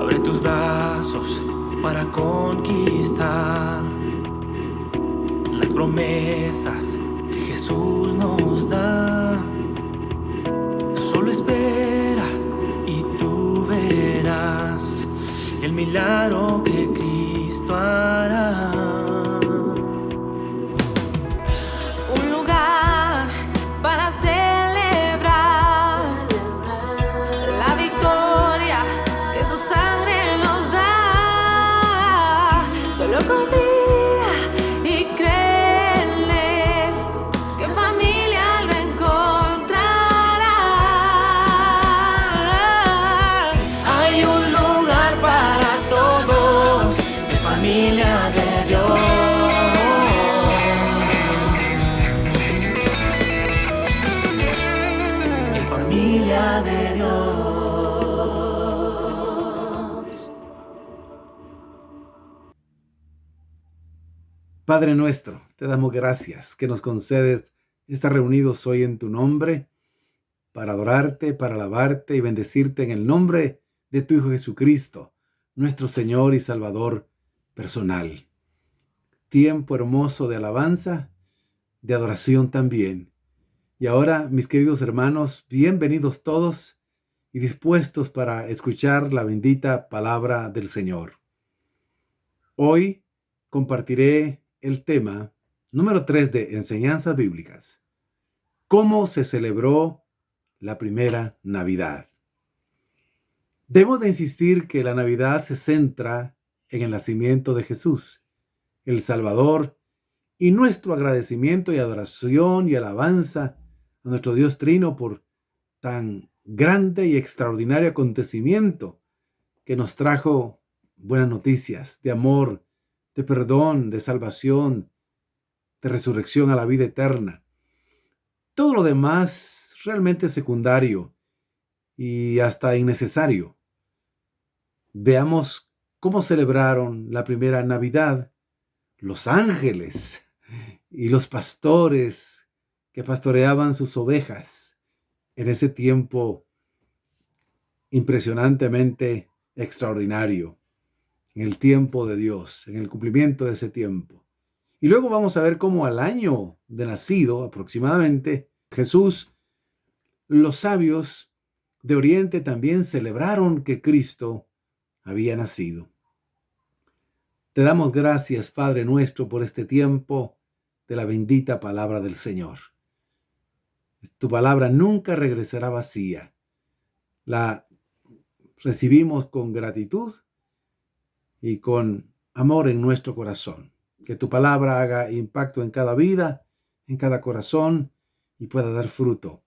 Abre tus brazos para conquistar las promesas que Jesús nos da. Solo espera y tú verás el milagro que Cristo hará. Un lugar para celebrar la victoria que su sangre nos da. Solo confía y créele que en familia lo encontrará. Hay un lugar para todos, de familia de Dios. En familia de Dios. Padre nuestro, te damos gracias que nos concedes estar reunidos hoy en tu nombre para adorarte, para alabarte y bendecirte en el nombre de tu Hijo Jesucristo, nuestro Señor y Salvador personal. Tiempo hermoso de alabanza, de adoración también. Y ahora, mis queridos hermanos, bienvenidos todos y dispuestos para escuchar la bendita palabra del Señor. Hoy compartiré el tema número 3 de Enseñanzas Bíblicas. ¿Cómo se celebró la primera Navidad? Debemos de insistir que la Navidad se centra en el nacimiento de Jesús, el Salvador, y nuestro agradecimiento y adoración y alabanza a nuestro Dios Trino por tan grande y extraordinario acontecimiento que nos trajo buenas noticias de amor, de perdón, de salvación, de resurrección a la vida eterna. Todo lo demás realmente secundario y hasta innecesario. Veamos cómo celebraron la primera Navidad los ángeles y los pastores que pastoreaban sus ovejas en ese tiempo impresionantemente extraordinario, en el tiempo de Dios, en el cumplimiento de ese tiempo. Y luego vamos a ver cómo al año de nacido, aproximadamente, Jesús, los sabios de Oriente también celebraron que Cristo había nacido. Te damos gracias, Padre nuestro, por este tiempo de la bendita palabra del Señor. Tu palabra nunca regresará vacía. La recibimos con gratitud y con amor en nuestro corazón. Que tu palabra haga impacto en cada vida, en cada corazón y pueda dar fruto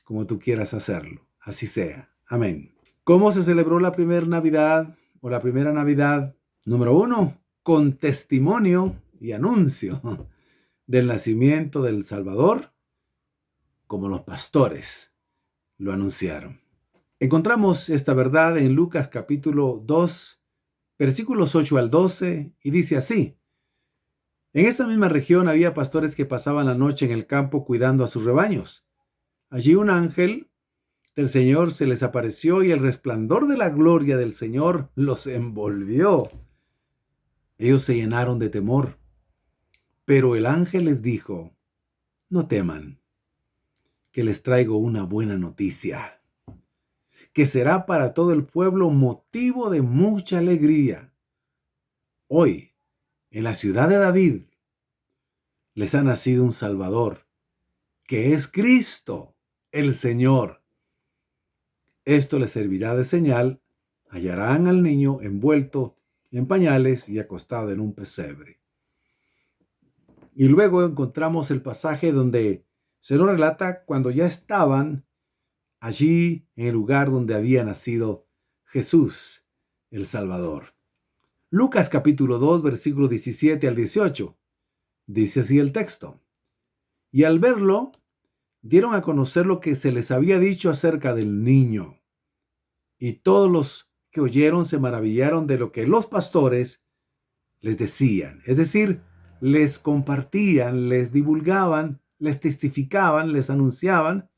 como tú quieras hacerlo. Así sea. Amén. ¿Cómo se celebró la primera Navidad o la primera Navidad? Número 1, con testimonio y anuncio del nacimiento del Salvador, como los pastores lo anunciaron. Encontramos esta verdad en Lucas capítulo 2, versículos 8 al 12, y dice así: En esa misma región había pastores que pasaban la noche en el campo cuidando a sus rebaños. Allí un ángel del Señor se les apareció y el resplandor de la gloria del Señor los envolvió. Ellos se llenaron de temor, pero el ángel les dijo: No teman, que les traigo una buena noticia, que será para todo el pueblo motivo de mucha alegría. Hoy, en la ciudad de David, les ha nacido un Salvador, que es Cristo, el Señor. Esto les servirá de señal: hallarán al niño envuelto en pañales y acostado en un pesebre. Y luego encontramos el pasaje donde se nos relata cuando ya estaban allí en el lugar donde había nacido Jesús, el Salvador. Lucas capítulo 2, versículos 17 al 18. Dice así el texto: Y al verlo, dieron a conocer lo que se les había dicho acerca del niño. Y todos los que oyeron se maravillaron de lo que los pastores les decían. Es decir, les compartían, les divulgaban, les testificaban, les anunciaban,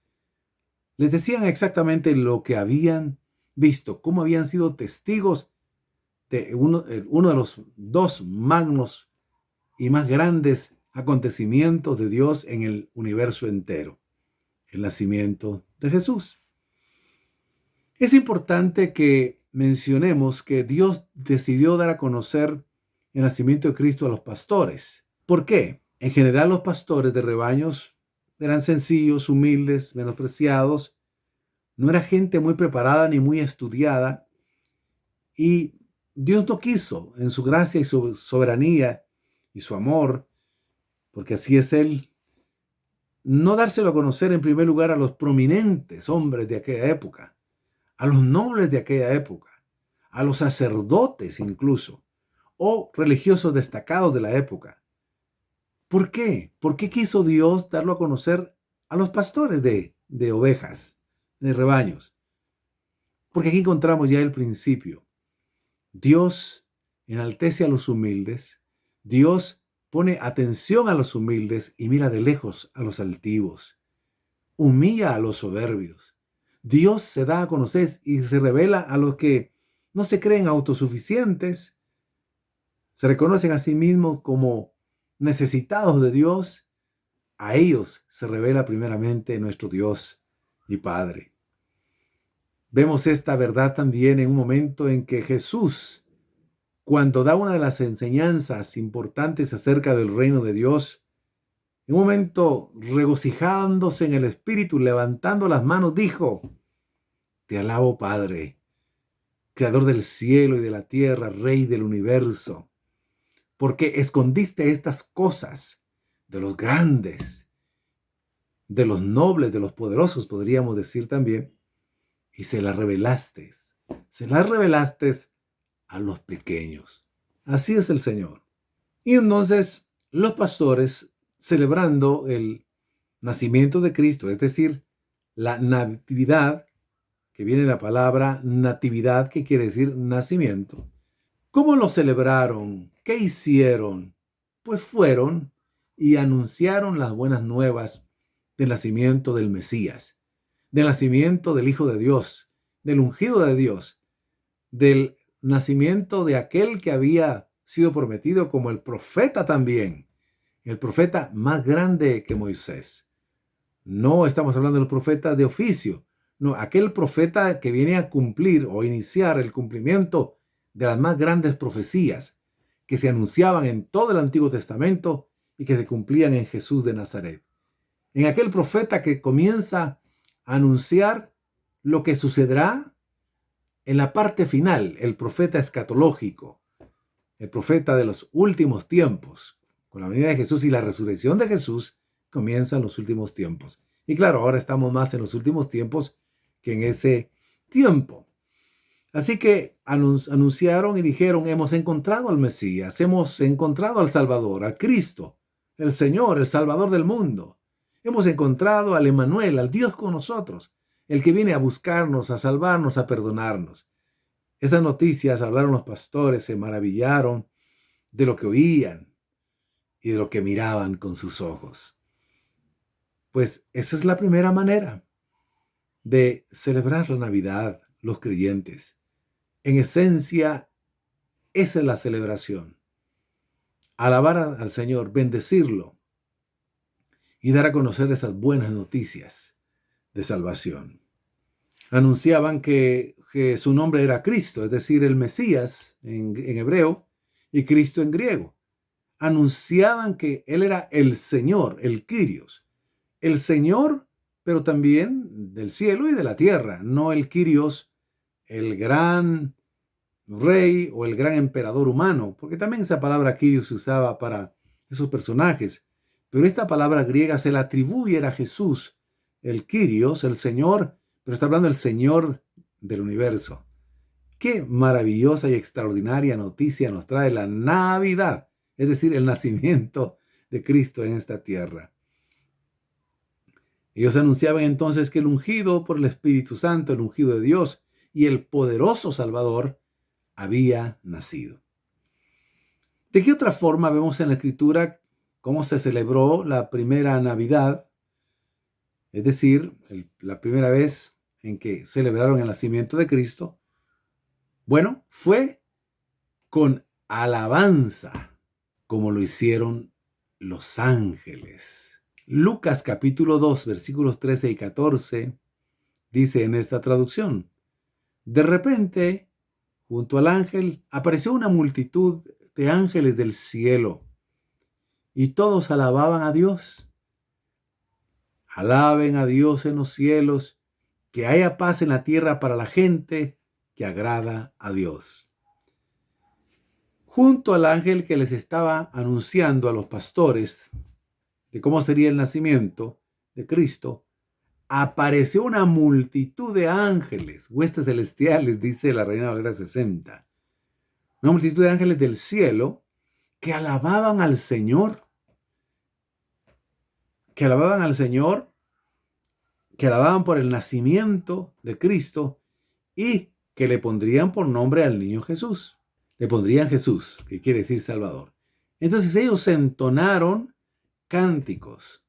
les decían exactamente lo que habían visto, cómo habían sido testigos de uno de los dos magnos y más grandes acontecimientos de Dios en el universo entero, el nacimiento de Jesús. Es importante que mencionemos que Dios decidió dar a conocer el nacimiento de Cristo a los pastores. ¿Por qué? En general, los pastores de rebaños eran sencillos, humildes, menospreciados. No era gente muy preparada ni muy estudiada. Y Dios no quiso, en su gracia y su soberanía y su amor, porque así es Él, no dárselo a conocer en primer lugar a los prominentes hombres de aquella época, a los nobles de aquella época, a los sacerdotes incluso, o religiosos destacados de la época. ¿Por qué? ¿Por qué quiso Dios darlo a conocer a los pastores de ovejas, de rebaños? Porque aquí encontramos ya el principio. Dios enaltece a los humildes, Dios pone atención a los humildes y mira de lejos a los altivos, humilla a los soberbios. Dios se da a conocer y se revela a los que no se creen autosuficientes, se reconocen a sí mismos como necesitados de Dios. A ellos se revela primeramente nuestro Dios y Padre. Vemos esta verdad también en un momento en que Jesús, cuando da una de las enseñanzas importantes acerca del reino de Dios, en un momento regocijándose en el Espíritu, levantando las manos, dijo: Te alabo, Padre, Creador del cielo y de la tierra, Rey del universo, porque escondiste estas cosas de los grandes, de los nobles, de los poderosos, podríamos decir también, y se las revelaste a los pequeños. Así es el Señor. Y entonces los pastores, celebrando el nacimiento de Cristo, es decir, la natividad, que viene de la palabra natividad, que quiere decir nacimiento. ¿Cómo lo celebraron? ¿Qué hicieron? Pues fueron y anunciaron las buenas nuevas del nacimiento del Mesías, del nacimiento del Hijo de Dios, del ungido de Dios, del nacimiento de aquel que había sido prometido como el profeta también, el profeta más grande que Moisés. No estamos hablando del profeta de oficio, no, aquel profeta que viene a cumplir o iniciar el cumplimiento de las más grandes profecías que se anunciaban en todo el Antiguo Testamento y que se cumplían en Jesús de Nazaret. En aquel profeta que comienza a anunciar lo que sucederá en la parte final, el profeta escatológico, el profeta de los últimos tiempos. Con la venida de Jesús y la resurrección de Jesús comienzan los últimos tiempos. Y claro, ahora estamos más en los últimos tiempos que en ese tiempo. Así que anunciaron y dijeron: hemos encontrado al Mesías, hemos encontrado al Salvador, al Cristo, el Señor, el Salvador del mundo. Hemos encontrado al Emmanuel, al Dios con nosotros, el que viene a buscarnos, a salvarnos, a perdonarnos. Estas noticias hablaron los pastores, se maravillaron de lo que oían y de lo que miraban con sus ojos. Pues esa es la primera manera de celebrar la Navidad, los creyentes. En esencia, esa es la celebración. Alabar al Señor, bendecirlo y dar a conocer esas buenas noticias de salvación. Anunciaban que su nombre era Cristo, es decir, el Mesías en hebreo y Cristo en griego. Anunciaban que Él era el Señor, el Kyrios. El Señor, pero también del cielo y de la tierra, no el Kyrios, el gran rey o el gran emperador humano, porque también esa palabra Kyrios se usaba para esos personajes. Pero esta palabra griega se la atribuye a Jesús, el Kyrios, el Señor, pero está hablando del Señor del universo. Qué maravillosa y extraordinaria noticia nos trae la Navidad, es decir, el nacimiento de Cristo en esta tierra. Ellos anunciaban entonces que el ungido por el Espíritu Santo, el ungido de Dios y el poderoso Salvador había nacido. ¿De qué otra forma vemos en la Escritura cómo se celebró la primera Navidad? Es decir, la primera vez en que celebraron el nacimiento de Cristo. Bueno, fue con alabanza, como lo hicieron los ángeles. Lucas capítulo 2, versículos 13 y 14, dice en esta traducción: de repente, junto al ángel, apareció una multitud de ángeles del cielo, y todos alababan a Dios. Alaben a Dios en los cielos, que haya paz en la tierra para la gente que agrada a Dios. Junto al ángel que les estaba anunciando a los pastores de cómo sería el nacimiento de Cristo, apareció una multitud de ángeles, huestes celestiales, dice la Reina Valera 60. Una multitud de ángeles del cielo que alababan al Señor, que alababan por el nacimiento de Cristo y que le pondrían por nombre al niño Jesús. Le pondrían Jesús, que quiere decir Salvador. Entonces ellos entonaron cánticos,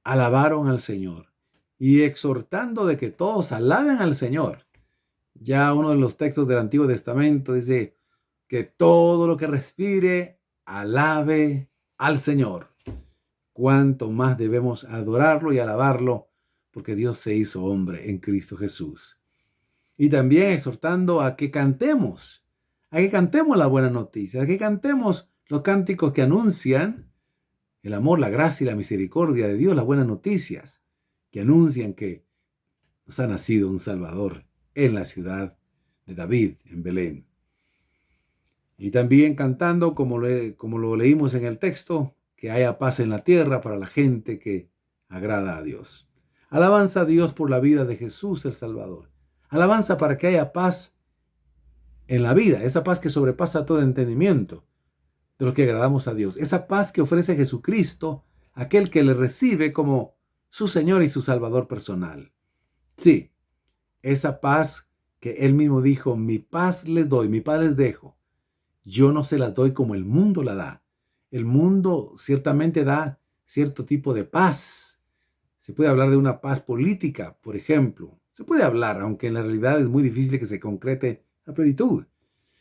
alabaron al Señor y exhortando de que todos alaben al Señor. Ya uno de los textos del Antiguo Testamento dice que todo lo que respire alabe al Señor. Cuánto más debemos adorarlo y alabarlo, porque Dios se hizo hombre en Cristo Jesús. Y también exhortando a que cantemos la buena noticia, a que cantemos los cánticos que anuncian el amor, la gracia y la misericordia de Dios, las buenas noticias que anuncian que nos ha nacido un Salvador en la ciudad de David, en Belén. Y también cantando, como lo leímos en el texto, que haya paz en la tierra para la gente que agrada a Dios. Alabanza a Dios por la vida de Jesús el Salvador. Alabanza para que haya paz en la vida, esa paz que sobrepasa todo entendimiento de los que agradamos a Dios. Esa paz que ofrece Jesucristo, aquel que le recibe como su Señor y su Salvador personal. Sí, esa paz que Él mismo dijo: mi paz les doy, mi paz les dejo. Yo no se las doy como el mundo la da. El mundo ciertamente da cierto tipo de paz. Se puede hablar de una paz política, por ejemplo. Se puede hablar, aunque en la realidad es muy difícil que se concrete a plenitud.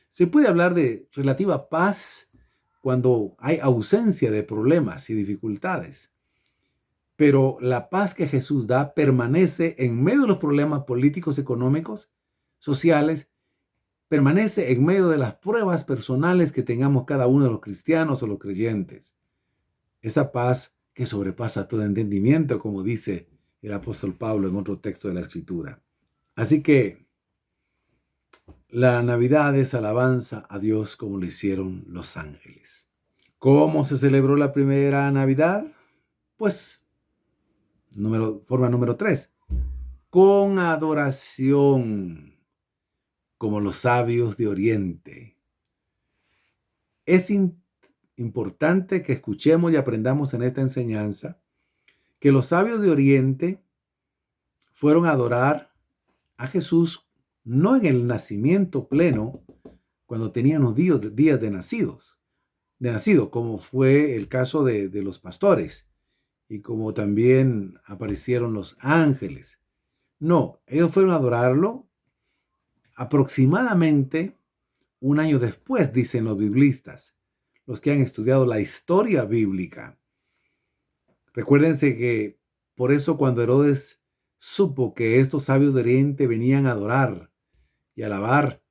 Se puede hablar de relativa paz cuando hay ausencia de problemas y dificultades. Pero la paz que Jesús da permanece en medio de los problemas políticos, económicos, sociales, permanece en medio de las pruebas personales que tengamos cada uno de los cristianos o los creyentes. Esa paz que sobrepasa todo entendimiento, como dice el apóstol Pablo en otro texto de la Escritura. Así que la Navidad es alabanza a Dios como lo hicieron los ángeles. ¿Cómo se celebró la primera Navidad? Pues, forma número 3. Con adoración, como los sabios de Oriente. Es importante que escuchemos y aprendamos en esta enseñanza que los sabios de Oriente fueron a adorar a Jesús no en el nacimiento pleno, cuando tenían los días de nacido, como fue el caso de los pastores y como también aparecieron los ángeles. No, ellos fueron a adorarlo aproximadamente un año después, dicen los biblistas, los que han estudiado la historia bíblica. Recuérdense que por eso cuando Herodes supo que estos sabios de Oriente venían a adorar y alabar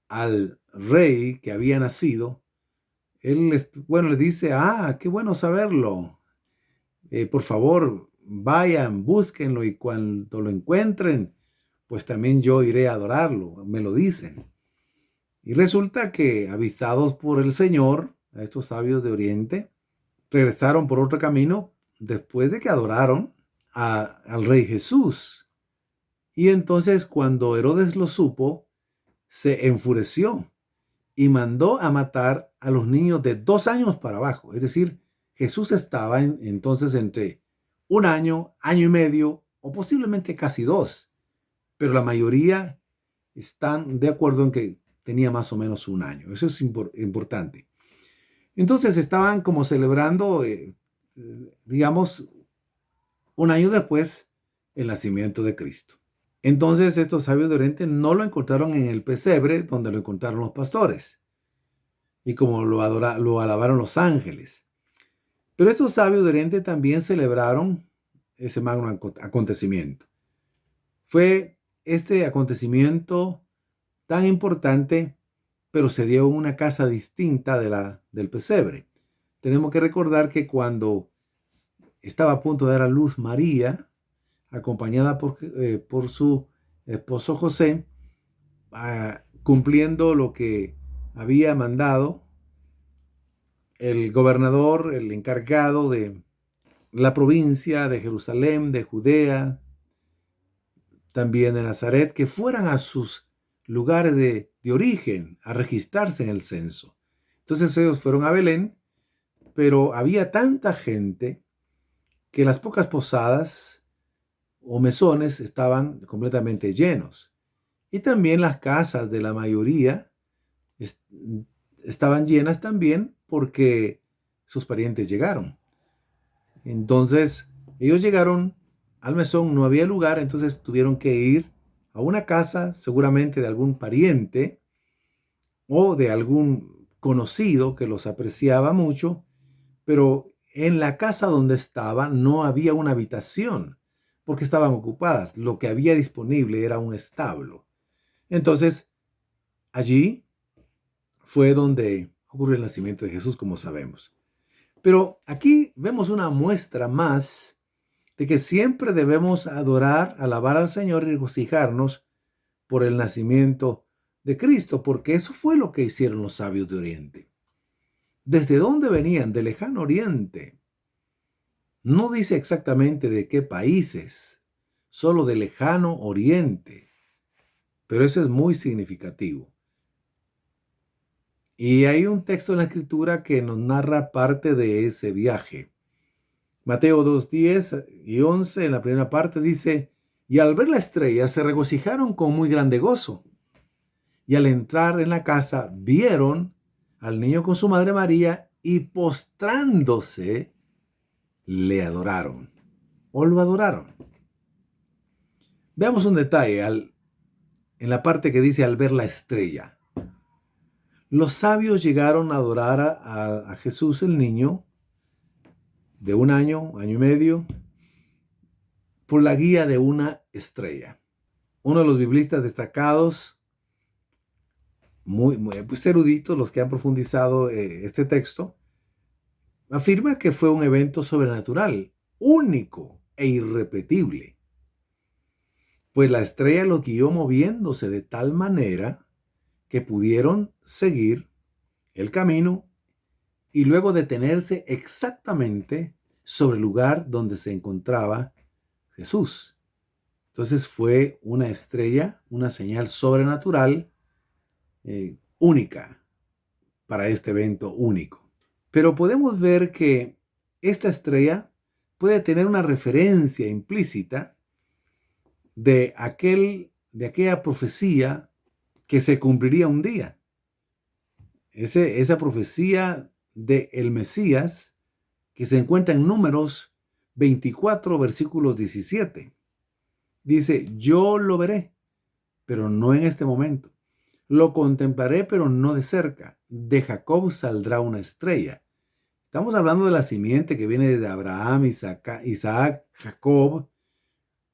al rey que había nacido, él les dice: qué bueno saberlo. Por favor, vayan, búsquenlo y cuando lo encuentren, pues también yo iré a adorarlo, me lo dicen. Y resulta que, avistados por el Señor, a estos sabios de Oriente, regresaron por otro camino después de que adoraron al rey Jesús. Y entonces, cuando Herodes lo supo, se enfureció y mandó a matar a los niños de 2 años para abajo. Es decir, Jesús estaba entonces entre 1 año, año y medio, o posiblemente casi 2. Pero la mayoría están de acuerdo en que tenía más o menos 1 año. Eso es importante. Entonces estaban como celebrando, 1 año después, el nacimiento de Cristo. Entonces estos sabios de Oriente no lo encontraron en el pesebre donde lo encontraron los pastores. y como lo alabaron los ángeles. Pero estos sabios de Oriente también celebraron ese magno acontecimiento. Fue este acontecimiento tan importante, pero se dio en una casa distinta del pesebre. Tenemos que recordar que cuando estaba a punto de dar a luz María, acompañada por su esposo José, cumpliendo lo que había mandado el gobernador, el encargado de la provincia de Jerusalén, de Judea, también de Nazaret, que fueran a sus lugares de origen a registrarse en el censo. Entonces ellos fueron a Belén, pero había tanta gente que las pocas posadas o mesones estaban completamente llenos. Y también las casas de la mayoría estaban llenas también porque sus parientes llegaron. Entonces, ellos llegaron al mesón, no había lugar, entonces tuvieron que ir a una casa, seguramente de algún pariente o de algún conocido que los apreciaba mucho, pero en la casa donde estaban no había una habitación porque estaban ocupadas. Lo que había disponible era un establo. Entonces, allí fue donde ocurrió el nacimiento de Jesús, como sabemos. Pero aquí vemos una muestra más de que siempre debemos adorar, alabar al Señor y regocijarnos por el nacimiento de Cristo, porque eso fue lo que hicieron los sabios de Oriente. ¿Desde dónde venían? Del lejano Oriente. No dice exactamente de qué países, solo del lejano Oriente. Pero eso es muy significativo. Y hay un texto en la Escritura que nos narra parte de ese viaje. Mateo 2:10 y 11, en la primera parte dice, y al ver la estrella se regocijaron con muy grande gozo. Y al entrar en la casa vieron al niño con su madre María y postrándose le adoraron o lo adoraron. Veamos un detalle en la parte que dice al ver la estrella. Los sabios llegaron a adorar a Jesús el niño de un año, año y medio, por la guía de una estrella. Uno de los biblistas destacados, muy eruditos, los que han profundizado este texto, afirma que fue un evento sobrenatural, único e irrepetible. Pues la estrella lo guió moviéndose de tal manera que pudieron seguir el camino y luego detenerse exactamente sobre el lugar donde se encontraba Jesús. Entonces fue una estrella, una señal sobrenatural única para este evento único. Pero podemos ver que esta estrella puede tener una referencia implícita de aquella profecía que se cumpliría un día. Esa profecía del Mesías que se encuentra en Números 24, versículos 17. Dice, yo lo veré, pero no en este momento. Lo contemplaré, pero no de cerca. De Jacob saldrá una estrella. Estamos hablando de la simiente que viene de Abraham, Isaac, Jacob.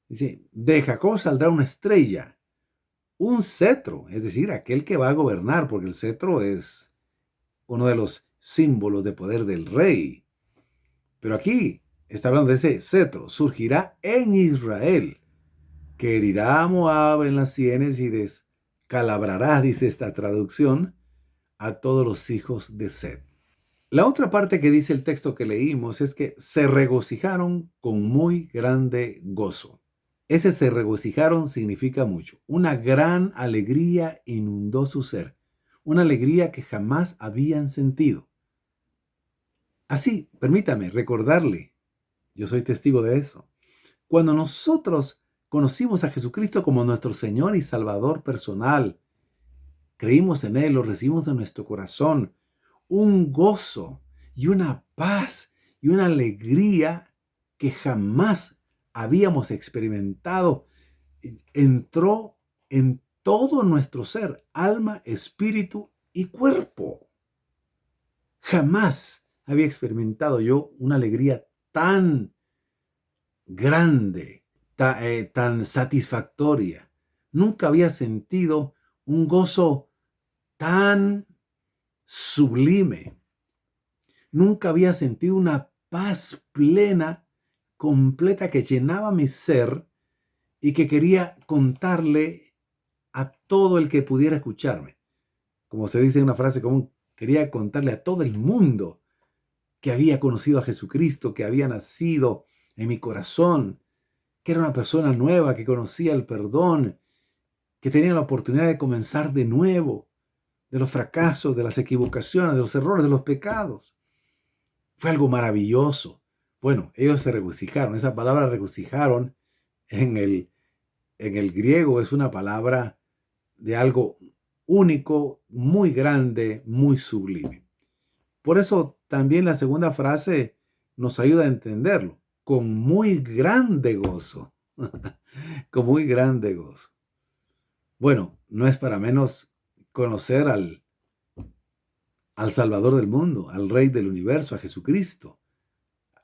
Dice, de Jacob saldrá una estrella, un cetro, es decir, aquel que va a gobernar, porque el cetro es uno de los símbolos de poder del rey. Pero aquí está hablando de ese cetro, surgirá en Israel, que herirá a Moab en las sienes y descalabrará, dice esta traducción, a todos los hijos de Set. La otra parte que dice el texto que leímos es que se regocijaron con muy grande gozo. Ese se regocijaron significa mucho. Una gran alegría inundó su ser. Una alegría que jamás habían sentido. Así, permítame recordarle, yo soy testigo de eso. Cuando nosotros conocimos a Jesucristo como nuestro Señor y Salvador personal, creímos en Él, lo recibimos en nuestro corazón, un gozo y una paz y una alegría que jamás habíamos experimentado, entró en todo nuestro ser, alma, espíritu y cuerpo. Jamás había experimentado yo una alegría tan grande, tan satisfactoria. Nunca había sentido un gozo tan sublime. Nunca había sentido una paz plena, completa, que llenaba mi ser y que quería contarle a todo el que pudiera escucharme. Como se dice en una frase común, quería contarle a todo el mundo que había conocido a Jesucristo, que había nacido en mi corazón, que era una persona nueva, que conocía el perdón, que tenía la oportunidad de comenzar de nuevo, de los fracasos, de las equivocaciones, de los errores, de los pecados. Fue algo maravilloso. Bueno, ellos se regocijaron. Esa palabra regocijaron en el griego es una palabra de algo único, muy grande, muy sublime. Por eso también la segunda frase nos ayuda a entenderlo. Con muy grande gozo. Con muy grande gozo. Bueno, no es para menos conocer al Salvador del mundo, al Rey del universo, a Jesucristo,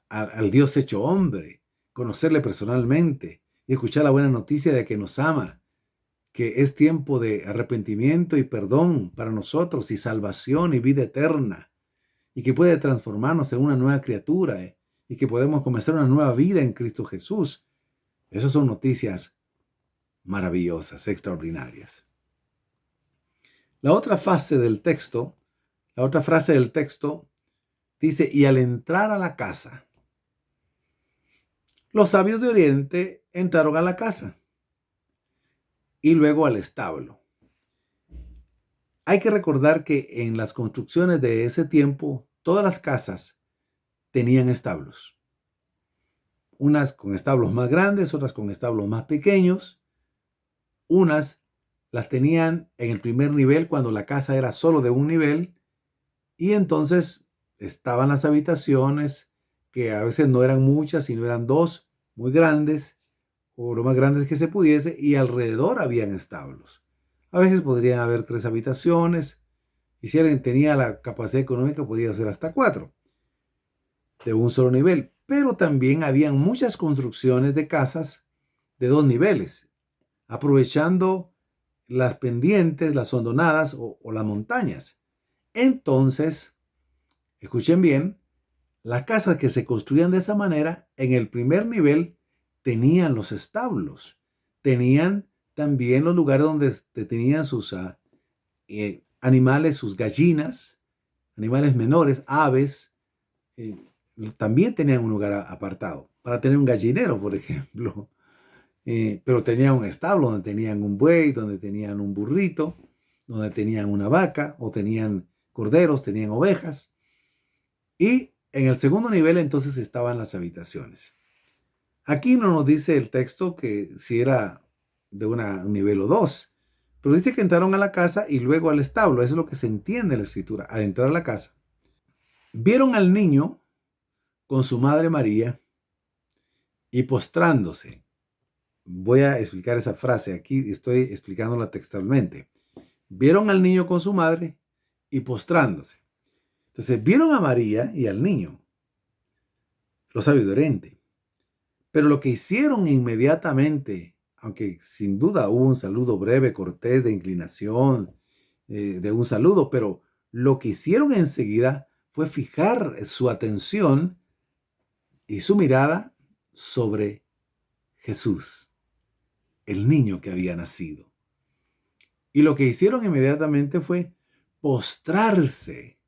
al Dios hecho hombre, conocerle personalmente y escuchar la buena noticia de que nos ama, que es tiempo de arrepentimiento y perdón para nosotros y salvación y vida eterna, y que puede transformarnos en una nueva criatura, y que podemos comenzar una nueva vida en Cristo Jesús. Esas son noticias maravillosas, extraordinarias. La otra frase del texto dice, y al entrar a la casa, los sabios de Oriente entraron a la casa y luego al establo. Hay que recordar que en las construcciones de ese tiempo, todas las casas tenían establos. Unas con establos más grandes, otras con establos más pequeños. Unas las tenían en el primer nivel cuando la casa era solo de un nivel. Y entonces estaban las habitaciones, que a veces no eran muchas, sino eran dos muy grandes, o lo más grandes que se pudiese, y alrededor habían establos. A veces podrían haber 3 habitaciones, y si alguien tenía la capacidad económica podía ser hasta 4, de un solo nivel. Pero también habían muchas construcciones de casas de 2 niveles, aprovechando las pendientes, las hondonadas o las montañas. Entonces, escuchen bien, las casas que se construían de esa manera, en el primer nivel tenían los establos, tenían también los lugares donde tenían sus animales, sus gallinas, animales menores, aves, también tenían un lugar apartado para tener un gallinero, por ejemplo. Pero tenían un establo donde tenían un buey, donde tenían un burrito, donde tenían una vaca, o tenían corderos, tenían ovejas. Y en el segundo nivel entonces estaban las habitaciones. Aquí no nos dice el texto que si era de un nivel o 2, pero dice que entraron a la casa y luego al establo. Eso es lo que se entiende en la escritura. Al entrar a la casa, vieron al niño con su madre María y postrándose. Voy a explicar esa frase. Aquí estoy explicándola textualmente. Vieron al niño con su madre y postrándose. Entonces vieron a María y al niño, los sabios de Oriente. Pero lo que hicieron inmediatamente, aunque sin duda hubo un saludo breve, cortés, de inclinación, de un saludo, pero lo que hicieron enseguida fue fijar su atención y su mirada sobre Jesús, el niño que había nacido. Y lo que hicieron inmediatamente fue postrarse,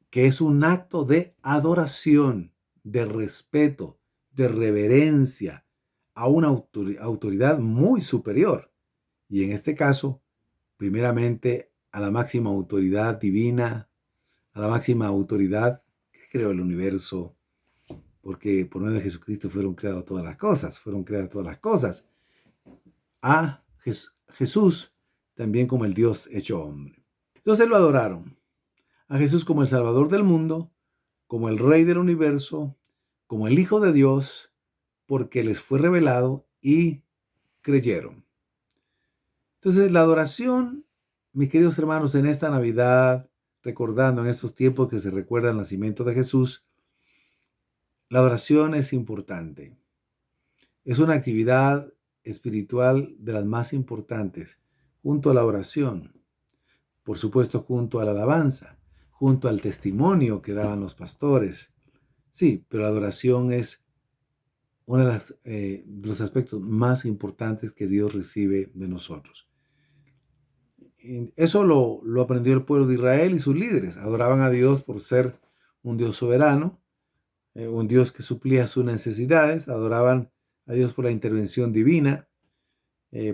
que es un acto de adoración, de respeto, de reverencia a una autoridad muy superior. Y en este caso, primeramente a la máxima autoridad divina, a la máxima autoridad que creó el universo, porque por medio de Jesucristo fueron creadas todas las cosas, a Jesús también como el Dios hecho hombre. Entonces lo adoraron a Jesús como el Salvador del mundo, como el Rey del universo, como el Hijo de Dios, porque les fue revelado y creyeron. Entonces la adoración, mis queridos hermanos, en esta Navidad, recordando en estos tiempos que se recuerda el nacimiento de Jesús, la adoración es importante. Es una actividad espiritual de las más importantes, junto a la oración, por supuesto junto a la alabanza, junto al testimonio que daban los pastores. Sí, pero la adoración es uno de los aspectos más importantes que Dios recibe de nosotros. Eso lo aprendió el pueblo de Israel y sus líderes. Adoraban a Dios por ser un Dios soberano, un Dios que suplía sus necesidades. Adoraban a Dios por la intervención divina,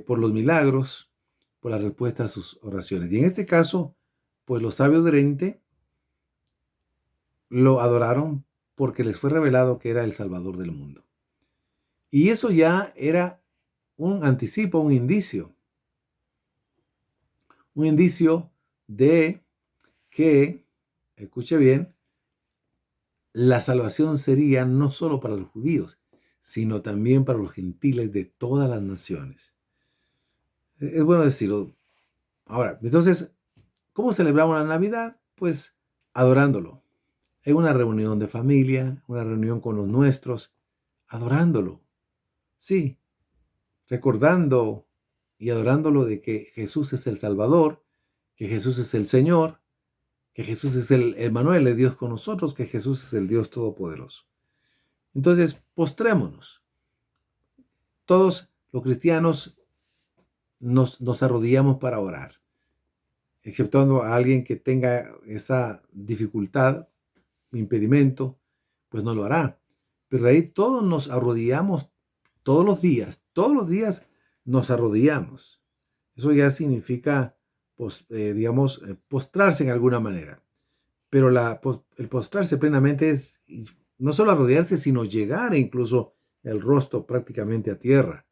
por los milagros, por la respuesta a sus oraciones. Y en este caso, pues los sabios de Oriente lo adoraron porque les fue revelado que era el Salvador del mundo. Y eso ya era un anticipo, un indicio de que, escuche bien, la salvación sería no solo para los judíos, sino también para los gentiles de todas las naciones. Es bueno decirlo. Ahora, entonces, ¿cómo celebramos la Navidad? Pues adorándolo. En una reunión de familia, una reunión con los nuestros, adorándolo. Sí, recordando y adorándolo de que Jesús es el Salvador, que Jesús es el Señor, que Jesús es el Emmanuel, el Dios con nosotros, que Jesús es el Dios Todopoderoso. Entonces, postrémonos. Todos los cristianos nos arrodillamos para orar, exceptuando a alguien que tenga esa dificultad, impedimento, pues no lo hará. Pero de ahí todos nos arrodillamos todos los días nos arrodillamos. Eso ya significa, postrarse en alguna manera. Pero el postrarse plenamente es no solo arrodillarse, sino llegar incluso el rostro prácticamente a tierra,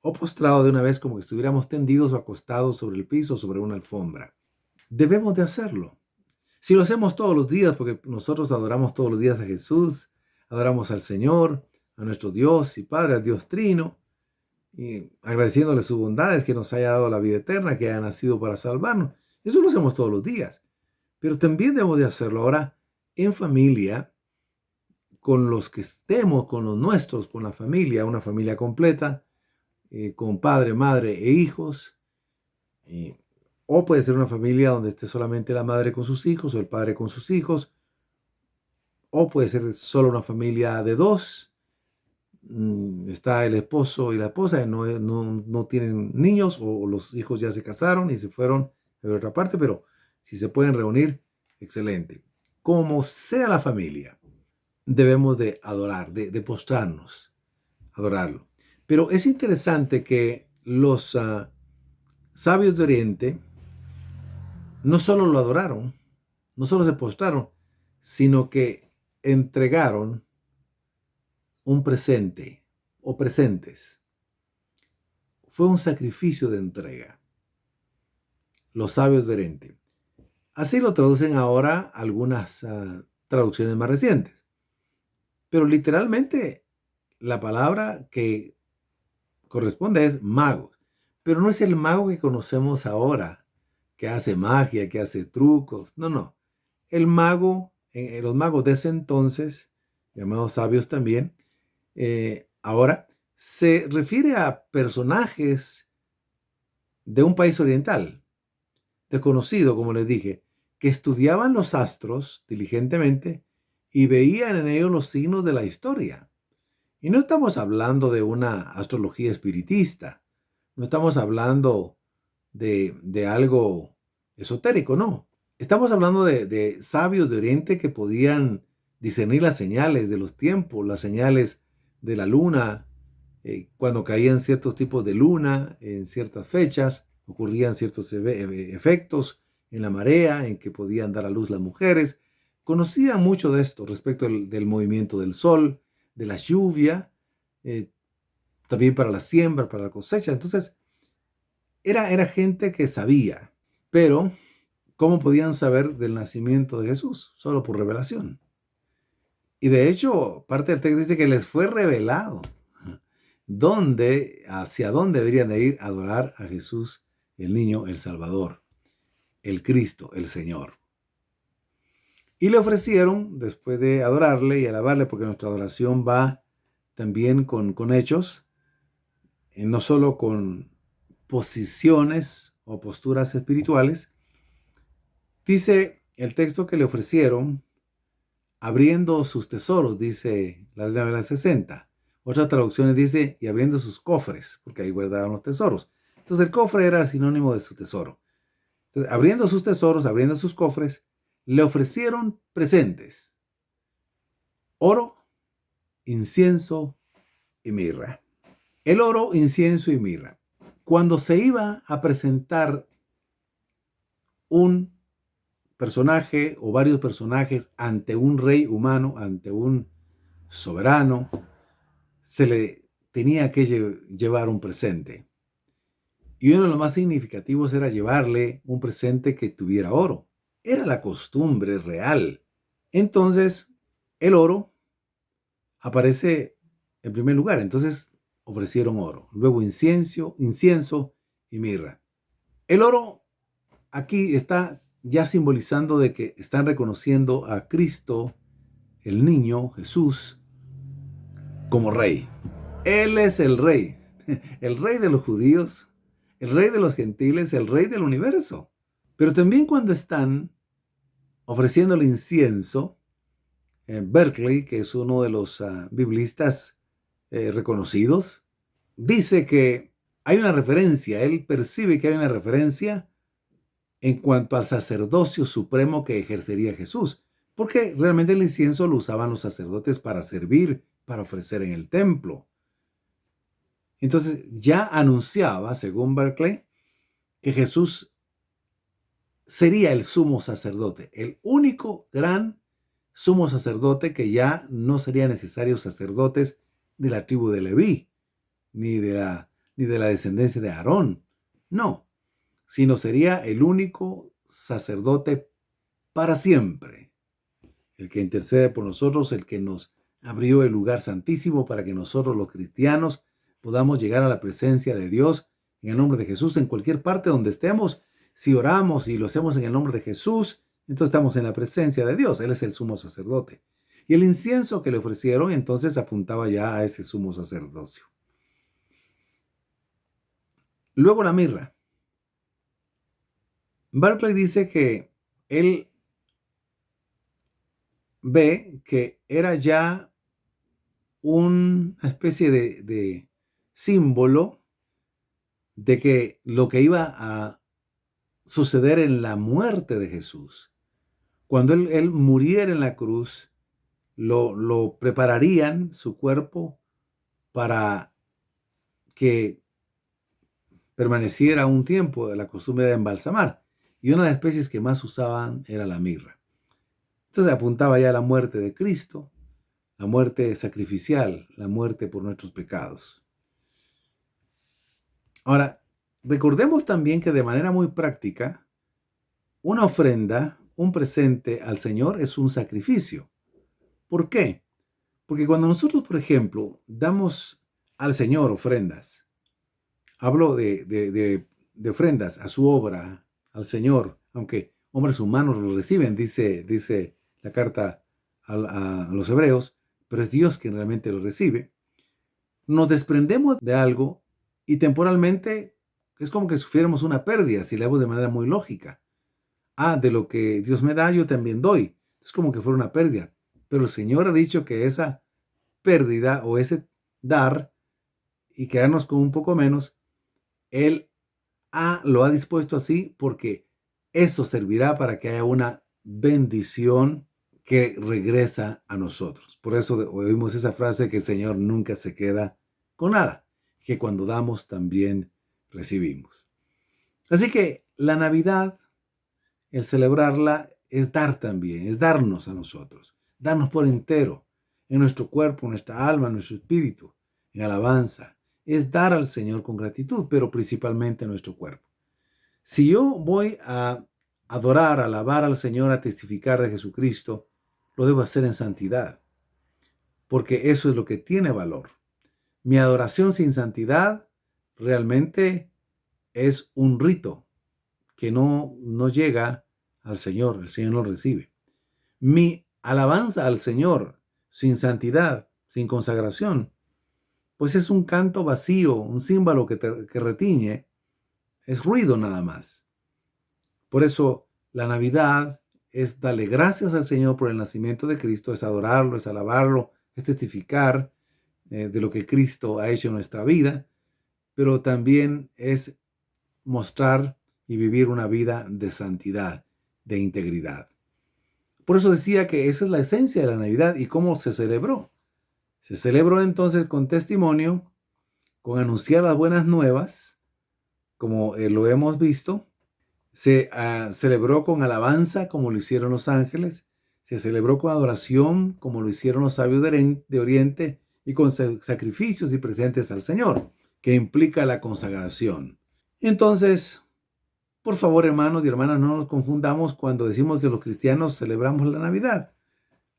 o postrado de una vez como que estuviéramos tendidos o acostados sobre el piso, sobre una alfombra. Debemos de hacerlo. Si lo hacemos todos los días, porque nosotros adoramos todos los días a Jesús, adoramos al Señor, a nuestro Dios y Padre, al Dios Trino, y agradeciéndole sus bondades, que nos haya dado la vida eterna, que haya nacido para salvarnos. Eso lo hacemos todos los días. Pero también debemos de hacerlo ahora en familia, con los que estemos, con los nuestros, con la familia, una familia completa, con padre, madre e hijos. O puede ser una familia donde esté solamente la madre con sus hijos o el padre con sus hijos. O puede ser solo una familia de dos. Está el esposo y la esposa, no tienen niños, o los hijos ya se casaron y se fueron de otra parte, pero si se pueden reunir, excelente. Como sea la familia, debemos de adorar, de postrarnos, adorarlo. Pero es interesante que los sabios de Oriente no solo lo adoraron, no solo se postraron, sino que entregaron un presente o presentes. Fue un sacrificio de entrega. Los sabios de Oriente. Así lo traducen ahora algunas traducciones más recientes. Pero literalmente la palabra que corresponde es magos. Pero no es el mago que conocemos ahora, que hace magia, que hace trucos. No. El mago, los magos de ese entonces, llamados sabios también, ahora se refiere a personajes de un país oriental, desconocido, como les dije, que estudiaban los astros diligentemente y veían en ellos los signos de la historia. Y no estamos hablando de una astrología espiritista, no estamos hablando de algo esotérico, no. Estamos hablando de sabios de Oriente que podían discernir las señales de los tiempos, las señales de la luna, cuando caían ciertos tipos de luna en ciertas fechas, ocurrían ciertos efectos en la marea en que podían dar a luz las mujeres. Conocían mucho de esto respecto del movimiento del sol, de la lluvia, también para la siembra, para la cosecha. Entonces, era gente que sabía, pero ¿cómo podían saber del nacimiento de Jesús? Solo por revelación. Y de hecho, parte del texto dice que les fue revelado hacia dónde deberían de ir a adorar a Jesús, el niño, el Salvador, el Cristo, el Señor. Y le ofrecieron, después de adorarle y alabarle, porque nuestra adoración va también con hechos, no solo con posiciones o posturas espirituales. Dice el texto que le ofrecieron abriendo sus tesoros, dice la Reina de las 60. Otras traducciones dice y abriendo sus cofres, porque ahí guardaban los tesoros. Entonces el cofre era sinónimo de su tesoro. Entonces, abriendo sus tesoros, abriendo sus cofres, le ofrecieron presentes: oro, incienso y mirra. El oro, incienso y mirra. Cuando se iba a presentar un personaje o varios personajes ante un rey humano, ante un soberano, se le tenía que llevar un presente. Y uno de los más significativos era llevarle un presente que tuviera oro. Era la costumbre real. Entonces, el oro aparece en primer lugar. Entonces, ofrecieron oro. Luego incienso y mirra. El oro aquí está ya simbolizando de que están reconociendo a Cristo, el niño Jesús, como rey. Él es el rey de los judíos, el rey de los gentiles, el rey del universo. Pero también cuando están ofreciendo el incienso, Berkeley, que es uno de los biblistas reconocidos, dice que hay una referencia, él percibe que hay una referencia en cuanto al sacerdocio supremo que ejercería Jesús, porque realmente el incienso lo usaban los sacerdotes para servir, para ofrecer en el templo. Entonces ya anunciaba, según Berkeley, que Jesús sería el sumo sacerdote, el único gran sumo sacerdote, que ya no serían necesarios sacerdotes de la tribu de Leví, ni de la descendencia de Aarón, no, sino sería el único sacerdote para siempre, el que intercede por nosotros, el que nos abrió el lugar santísimo para que nosotros los cristianos podamos llegar a la presencia de Dios en el nombre de Jesús en cualquier parte donde estemos. Si oramos y lo hacemos en el nombre de Jesús, entonces estamos en la presencia de Dios. Él es el sumo sacerdote. Y el incienso que le ofrecieron entonces apuntaba ya a ese sumo sacerdocio. Luego la mirra. Berkeley dice que él ve que era ya una especie de símbolo de que lo que iba a suceder en la muerte de Jesús, cuando él muriera en la cruz, lo prepararían su cuerpo para que permaneciera un tiempo. La costumbre de embalsamar, y una de las especies que más usaban era la mirra. Entonces apuntaba ya a la muerte de Cristo, la muerte sacrificial, la muerte por nuestros pecados. Ahora, recordemos también que de manera muy práctica, una ofrenda, un presente al Señor es un sacrificio. ¿Por qué? Porque cuando nosotros, por ejemplo, damos al Señor ofrendas, hablo de ofrendas a su obra, al Señor, aunque hombres humanos lo reciben, dice la carta a los hebreos, pero es Dios quien realmente lo recibe. Nos desprendemos de algo y temporalmente es como que sufriéramos una pérdida, si le hago de manera muy lógica. De lo que Dios me da, yo también doy. Es como que fuera una pérdida. Pero el Señor ha dicho que esa pérdida o ese dar y quedarnos con un poco menos, Él lo ha dispuesto así porque eso servirá para que haya una bendición que regresa a nosotros. Por eso oímos esa frase que el Señor nunca se queda con nada, que cuando damos también recibimos. Así que la Navidad, el celebrarla, es dar también, es darnos a nosotros, darnos por entero, en nuestro cuerpo, en nuestra alma, en nuestro espíritu, en alabanza. Es dar al Señor con gratitud, pero principalmente en nuestro cuerpo. Si yo voy a adorar, a alabar al Señor, a testificar de Jesucristo, lo debo hacer en santidad, porque eso es lo que tiene valor. Mi adoración sin santidad realmente es un rito que no llega al Señor, el Señor no lo recibe. Mi alabanza al Señor sin santidad, sin consagración, pues es un canto vacío, un címbalo que retiñe, es ruido nada más. Por eso la Navidad es darle gracias al Señor por el nacimiento de Cristo, es adorarlo, es alabarlo, es testificar de lo que Cristo ha hecho en nuestra vida, pero también es mostrar y vivir una vida de santidad, de integridad. Por eso decía que esa es la esencia de la Navidad y cómo se celebró. Se celebró entonces con testimonio, con anunciar las buenas nuevas, como lo hemos visto. Se celebró con alabanza, como lo hicieron los ángeles. Se celebró con adoración, como lo hicieron los sabios de Oriente, y con sacrificios y presentes al Señor, que implica la consagración. Entonces, por favor, hermanos y hermanas, no nos confundamos cuando decimos que los cristianos celebramos la Navidad.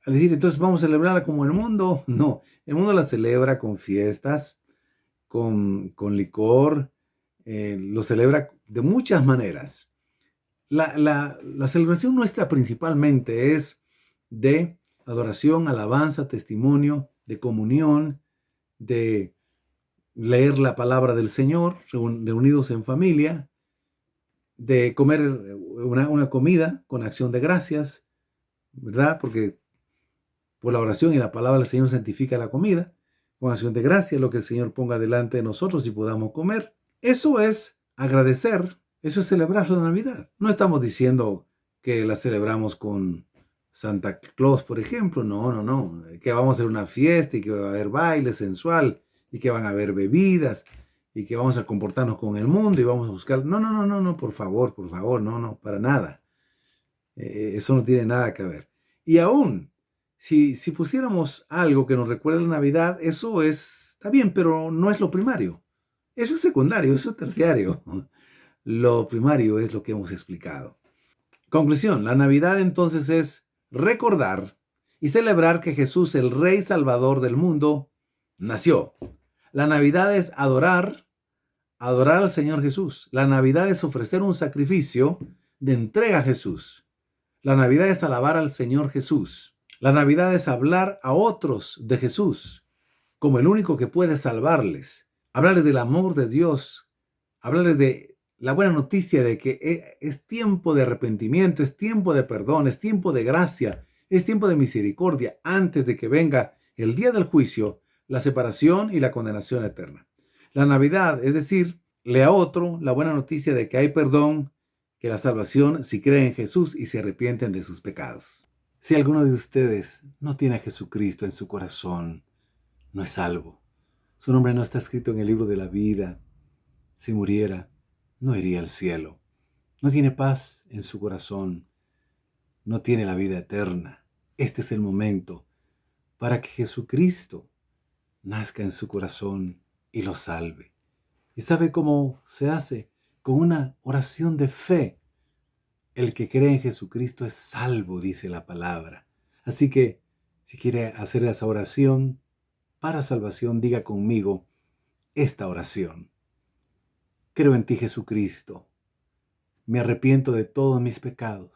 Al decir, entonces vamos a celebrarla como el mundo. No, el mundo la celebra con fiestas, con licor, lo celebra de muchas maneras. La celebración nuestra principalmente es de adoración, alabanza, testimonio, de comunión, de leer la palabra del Señor, reunidos en familia, de comer una comida con acción de gracias, ¿verdad? Porque por la oración y la palabra del Señor santifica la comida, con acción de gracias, lo que el Señor ponga delante de nosotros y podamos comer. Eso es agradecer, eso es celebrar la Navidad. No estamos diciendo que la celebramos con Santa Claus, por ejemplo. No. Que vamos a hacer una fiesta y que va a haber baile sensual y que van a haber bebidas y que vamos a comportarnos con el mundo y vamos a buscar. No, por favor, no, para nada. Eso no tiene nada que ver. Y aún, si pusiéramos algo que nos recuerde la Navidad, eso está bien, pero no es lo primario. Eso es secundario, eso es terciario. Lo primario es lo que hemos explicado. Conclusión, la Navidad entonces es recordar y celebrar que Jesús, el Rey Salvador del mundo, nació. La Navidad es adorar al Señor Jesús. La Navidad es ofrecer un sacrificio de entrega a Jesús. La Navidad es alabar al Señor Jesús. La Navidad es hablar a otros de Jesús como el único que puede salvarles. Hablarles del amor de Dios. Hablarles de la buena noticia de que es tiempo de arrepentimiento, es tiempo de perdón, es tiempo de gracia, es tiempo de misericordia antes de que venga el día del juicio, la separación y la condenación eterna. La Navidad, es decir, le a otro la buena noticia de que hay perdón, que la salvación si creen en Jesús y se arrepienten de sus pecados. Si alguno de ustedes no tiene a Jesucristo en su corazón, no es salvo. Su nombre no está escrito en el libro de la vida. Si muriera, no iría al cielo. No tiene paz en su corazón. No tiene la vida eterna. Este es el momento para que Jesucristo nazca en su corazón y lo salve. ¿Y sabe cómo se hace? Con una oración de fe. El que cree en Jesucristo es salvo, dice la palabra. Así que, si quiere hacer esa oración para salvación, diga conmigo esta oración. Creo en ti, Jesucristo. Me arrepiento de todos mis pecados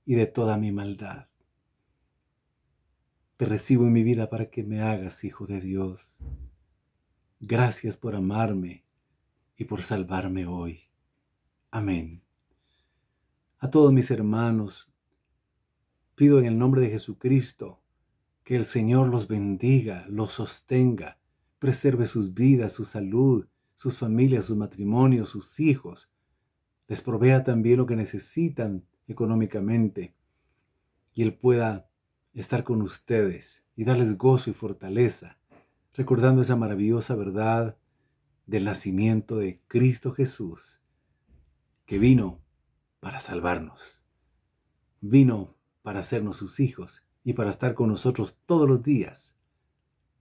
y de toda mi maldad. Te recibo en mi vida para que me hagas hijo de Dios. Gracias por amarme y por salvarme hoy. Amén. A todos mis hermanos, pido en el nombre de Jesucristo que el Señor los bendiga, los sostenga, preserve sus vidas, su salud, sus familias, sus matrimonios, sus hijos. Les provea también lo que necesitan económicamente y Él pueda estar con ustedes y darles gozo y fortaleza, recordando esa maravillosa verdad del nacimiento de Cristo Jesús, que vino para salvarnos, vino para hacernos sus hijos y para estar con nosotros todos los días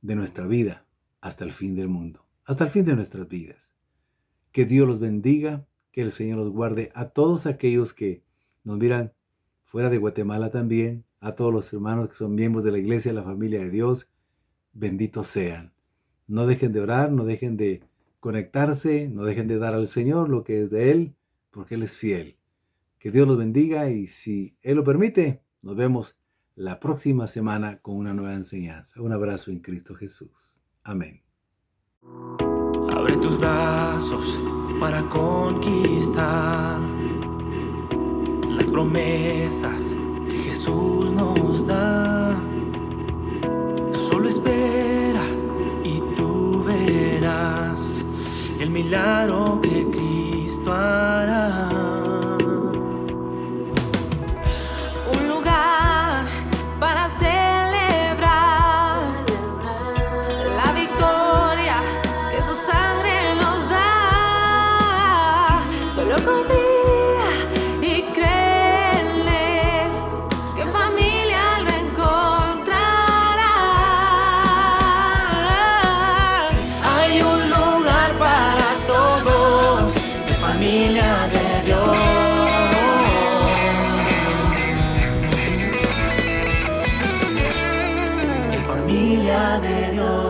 de nuestra vida hasta el fin del mundo, hasta el fin de nuestras vidas. Que Dios los bendiga, que el Señor los guarde a todos aquellos que nos miran fuera de Guatemala también, a todos los hermanos que son miembros de la iglesia, de la familia de Dios, benditos sean. No dejen de orar, no dejen de conectarse, no dejen de dar al Señor lo que es de Él, porque Él es fiel. Que Dios los bendiga y si Él lo permite, nos vemos la próxima semana con una nueva enseñanza. Un abrazo en Cristo Jesús. Amén. Abre tus brazos para conquistar las promesas que Jesús nos da. Solo espera y tú verás el milagro que Cristo hará. Un lugar para celebrar la victoria que su sangre nos da. Solo confía y créele que en familia lo encontrará. Hay un lugar para todos, de familia de Dios. De familia de Dios.